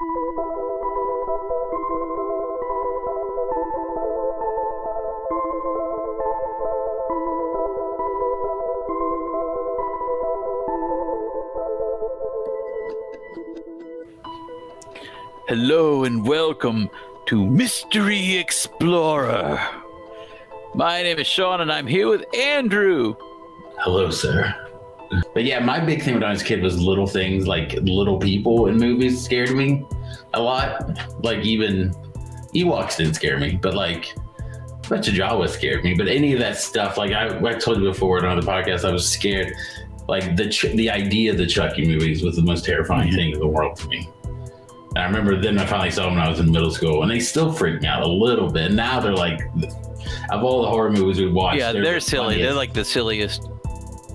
Hello and welcome to Mystery Explorer. My name is Sean and I'm here with Andrew. Hello, sir. But yeah, my big thing when I was a kid was little things, like little people in movies scared me a lot. Like even Ewoks didn't scare me, but like a bunch of Jawas scared me. But any of that stuff, like I told you before on the podcast, I was scared. Like the idea of the Chucky movies was the most terrifying thing in the world to me. And I remember then I finally saw them when I was in middle school, and they still freaked me out a little bit. Now they're like, of all the horror movies we watched, yeah, they're silly. Funniest. They're like the silliest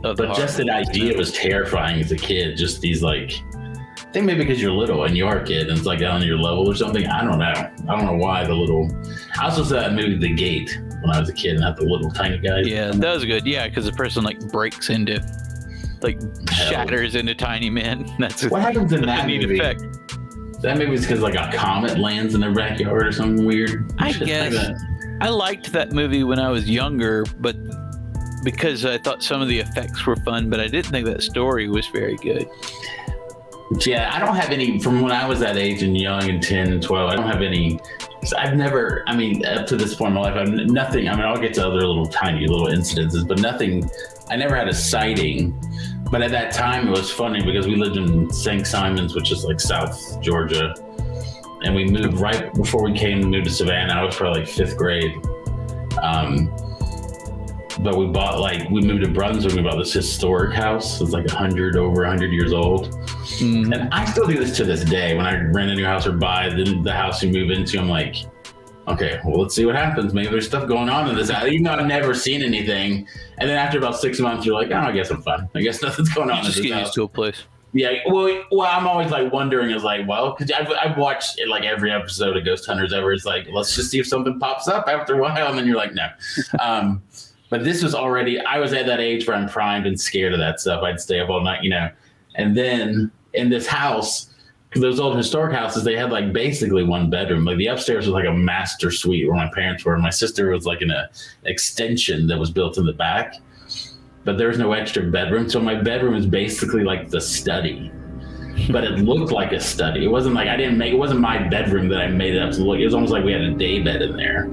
of the But just the idea was terrifying as a kid. Just these like, I think maybe because you're little and you are a kid and it's like on your level or something. I don't know why the little. I also saw that movie The Gate when I was a kid and had the little tiny guys. Yeah, that was good. Yeah, because the person like breaks into, like shatters into tiny men. That's what happens in that neat movie. Effect. That maybe it's because like a comet lands in their backyard or something weird. I guess. Like I liked that movie when I was younger, but because I thought some of the effects were fun, but I didn't think that story was very good. Yeah, I don't have any, from when I was that age and young and 10 and 12, I don't have any, I've never, I mean, up to this point in my life, I've nothing, I mean, I'll get to other little tiny little incidences, but nothing, I never had a sighting. But at that time, it was funny because we lived in St. Simons, which is like South Georgia. And we moved right before we moved to Savannah. I was probably like 5th grade. But we moved to Brunswick. We bought this historic house. It's like over 100 years old. Mm-hmm. And I still do this to this day. When I rent a new house or buy the house you move into, I'm like, okay, well, let's see what happens. Maybe there's stuff going on in this house. Even though I've never seen anything. And then after about 6 months, you're like, oh, I guess I'm fine. I guess nothing's going on in this house. Just get used to a place. Yeah, well, I'm always like wondering, is like, well, because I've watched like every episode of Ghost Hunters ever. It's like, let's just see if something pops up after a while. And then you're like, no. But this was already, I was at that age where I'm primed and scared of that stuff. I'd stay up all night, And then in this house, those old historic houses, they had like basically one bedroom. Like the upstairs was like a master suite where my parents were. My sister was like in an extension that was built in the back, but there was no extra bedroom. So my bedroom is basically like the study, but it looked like a study. It wasn't like it wasn't my bedroom that I made it up to look. It was almost like we had a day bed in there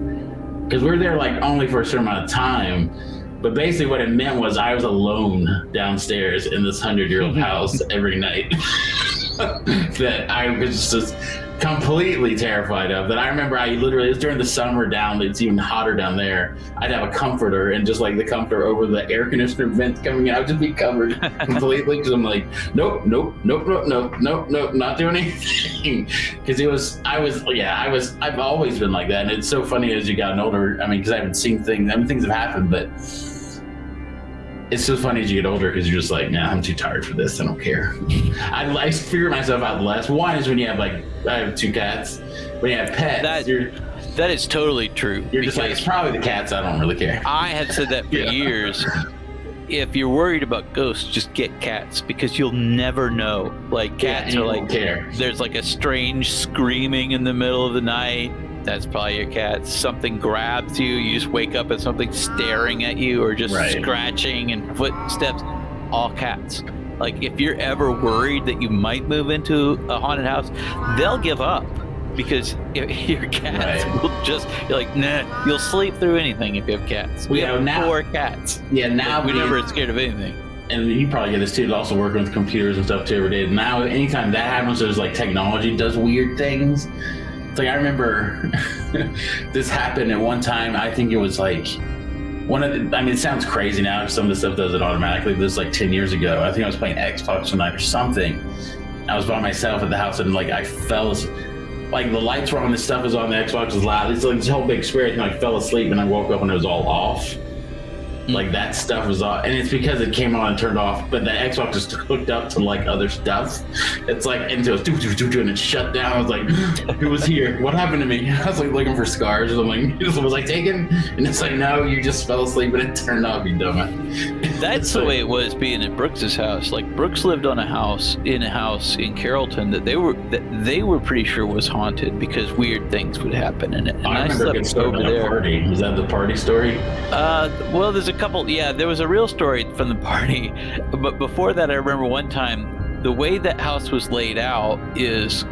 because we were there like only for a certain amount of time. But basically what it meant was I was alone downstairs in this 100-year-old house every night. That I was just completely terrified of. That I remember it was during the summer it's even hotter down there. I'd have a comforter and just like the comforter over the air conditioner vents coming in, I would just be covered completely because I'm like, nope, not doing anything. Because I've always been like that. And it's so funny as you gotten older. I mean, because I haven't seen things, things have happened, but it's so funny as you get older because you're just like, nah, I'm too tired for this. I don't care. I figure myself out less. One is when you have I have 2 cats. When you have pets, that is totally true. You're just like, it's probably the cats. I don't really care. I had said that for years. If you're worried about ghosts, just get cats because you'll never know. Like cats are like, there's like a strange screaming in the middle of the night. That's probably your cat. Something grabs you. You just wake up and something staring at you or just scratching and footsteps. All cats. Like if you're ever worried that you might move into a haunted house, they'll give up because your cats will you're like, nah, you'll sleep through anything if you have cats. We have 4 cats. Yeah, now we're never scared of anything. And you probably get this too, also working with computers and stuff too every day. Now, anytime that happens, there's like technology does weird things. It's like I remember this happened at one time. I think it was like it sounds crazy now because some of the stuff does it automatically. But this was like 10 years ago. I think I was playing Xbox one night or something. I was by myself at the house and like I fell, like the lights were on, the stuff was on, the Xbox was loud. It's like this whole big experience. And I fell asleep and I woke up and it was all off. Like that stuff was off, and it's because it came on and turned off, but the Xbox is hooked up to like other stuff. It's like into it and it shut down. I was like, who was here? What happened to me? I was like looking for scars. I'm like, was I taken? And it's like, no, you just fell asleep and it turned off, you dumbass. That's the way it was being at Brooks's house. Like Brooks lived in a house in Carrollton that that they were pretty sure was haunted because weird things would happen in it. And I remember getting started on a party. Was that the party story? Well, there's a couple. Yeah, there was a real story from the party. But before that, I remember one time, the way that house was laid out is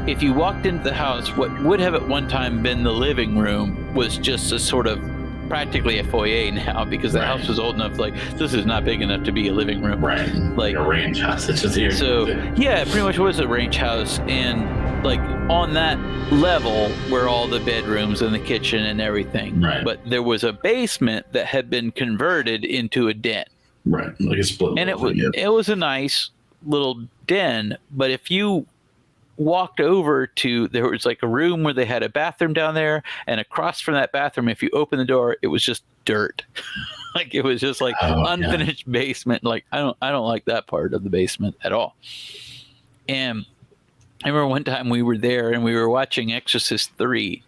if you walked into the house, what would have at one time been the living room was just a sort of practically a foyer now because the house was old enough. Like, this is not big enough to be a living room. Right. Like a ranch house. It's just here. So, yeah, it pretty much was a ranch house. And, like, on that level were all the bedrooms and the kitchen and everything. Right. But there was a basement that had been converted into a den. Right. Like a split. And it was a nice little den. But if you walked over to, there was like a room where they had a bathroom down there, and across from that bathroom, if you open the door, it was just dirt. Like, it was just like unfinished basement. Like, I don't like that part of the basement at all. And I remember one time we were there and we were watching Exorcist 3,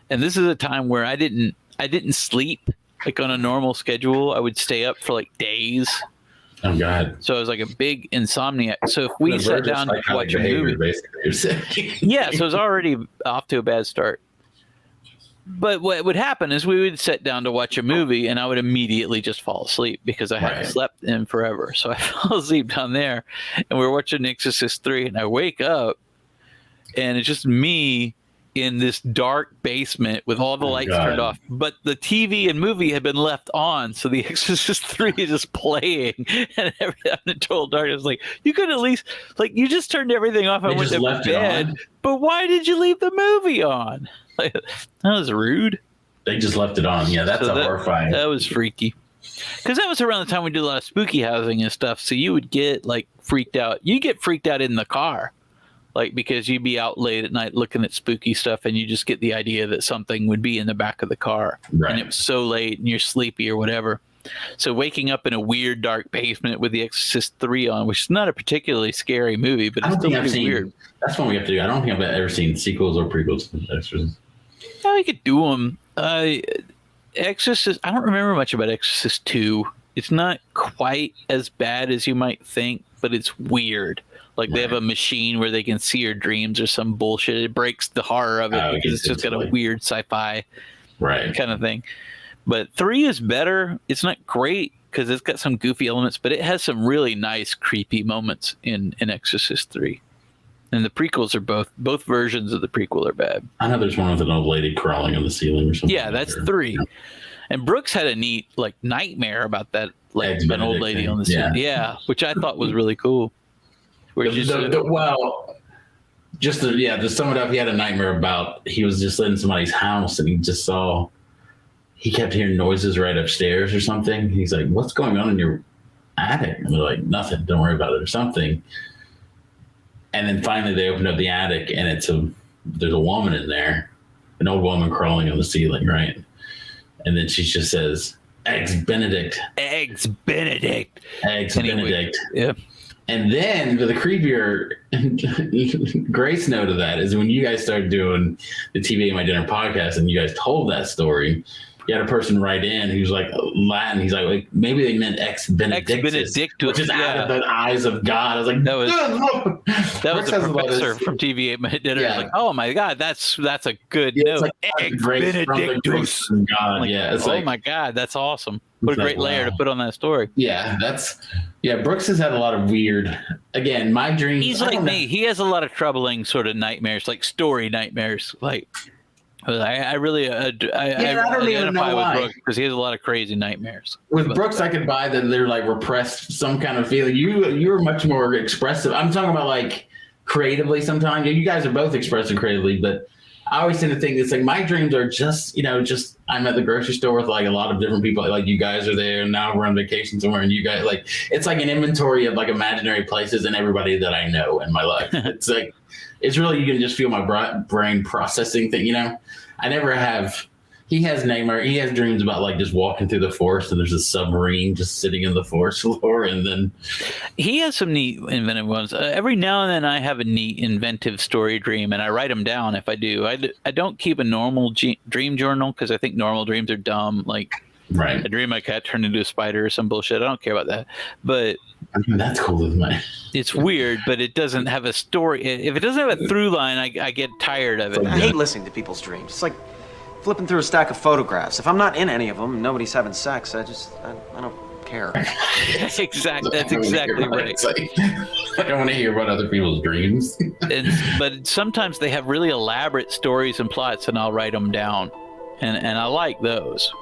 and this is a time where I didn't sleep like on a normal schedule. I would stay up for like days. Oh God! So I was like a big insomniac. So if we sat down to watch a movie, basically, yeah, so it was already off to a bad start. But what would happen is we would sit down to watch a movie, and I would immediately just fall asleep because I hadn't slept in forever. So I fell asleep down there, and we were watching Exorcist 3, and I wake up, and it's just me in this dark basement with all the lights turned off, but the TV and movie had been left on, so the Exorcist 3 is just playing, and everything in total darkness. Like, you could at least, like, you just turned everything off and went to bed, but why did you leave the movie on? Like, that was rude. They just left it on. Yeah, that's horrifying. That was freaky. Because that was around the time we did a lot of spooky housing and stuff, so you would get, like, freaked out. You get freaked out in the car. Like, because you'd be out late at night looking at spooky stuff, and you just get the idea that something would be in the back of the car. Right. And it was so late and you're sleepy or whatever. So waking up in a weird dark basement with The Exorcist 3 on, which is not a particularly scary movie, but it's still pretty weird. That's what we have to do. I don't think I've ever seen sequels or prequels to Exorcist. Yeah, we could do them. Exorcist, I don't remember much about Exorcist 2. It's not quite as bad as you might think, but it's weird. Like, they have a machine where they can see your dreams or some bullshit. It breaks the horror of it because it's just got a weird sci-fi kind of thing. But 3 is better. It's not great because it's got some goofy elements, but it has some really nice, creepy moments in Exorcist 3. And the prequels are both versions of the prequel are bad. I know there's one with an old lady crawling on the ceiling or something. Yeah, that's 3. Yeah. And Brooks had a neat, like, nightmare about that, like, an old lady on the ceiling. Yeah, which I thought was really cool. Just to sum it up, he had a nightmare about, he was just in somebody's house and he kept hearing noises right upstairs or something. He's like, what's going on in your attic? And they're like, nothing, don't worry about it or something. And then finally they opened up the attic and there's a woman in there, an old woman crawling on the ceiling, right? And then she just says, Eggs Benedict. Eggs Benedict. Eggs Benedict. Yeah. And then the creepier grace note of that is when you guys started doing the TV and My Dinner podcast and you guys told that story, you had a person write in who's like Latin. He's like maybe they meant Ex Benedictus, which is out of the eyes of God. I was like, that was a professor from TV at My Dinner. Yeah. Like, oh my God, that's a good note. Like Ex Benedictus. God, like, it's like, my God, that's awesome. What a great layer to put on that story. Yeah, Brooks has had a lot of weird, again, my dreams. He's like me. He has a lot of troubling sort of nightmares, like story nightmares. Like, I really identify with Brooks because he has a lot of crazy nightmares. With Brooks, I could buy that they're like repressed some kind of feeling. You're much more expressive. I'm talking about like creatively sometimes. You guys are both expressive creatively, but I always tend to think it's like my dreams are just I'm at the grocery store with like a lot of different people. Like you guys are there and now we're on vacation somewhere and you guys like, it's like an inventory of like imaginary places and everybody that I know in my life. It's like, it's really, you can just feel my brain processing thing, I never have, he has dreams about like just walking through the forest and there's a submarine just sitting in the forest floor. And then he has some neat inventive ones. Every now and then I have a neat inventive story dream and I write them down if I do. I don't keep a normal dream journal because I think normal dreams are dumb. Like, I dream my cat turned into a spider or some bullshit. I don't care about that. But I mean, that's cool as mine. It's weird, but it doesn't have a story. If it doesn't have a through line, I get tired of it. I hate listening to people's dreams. It's like flipping through a stack of photographs. If I'm not in any of them, and nobody's having sex, I don't care. That's exactly right. It's like, I don't want to hear about other people's dreams. But sometimes they have really elaborate stories and plots, and I'll write them down, and I like those.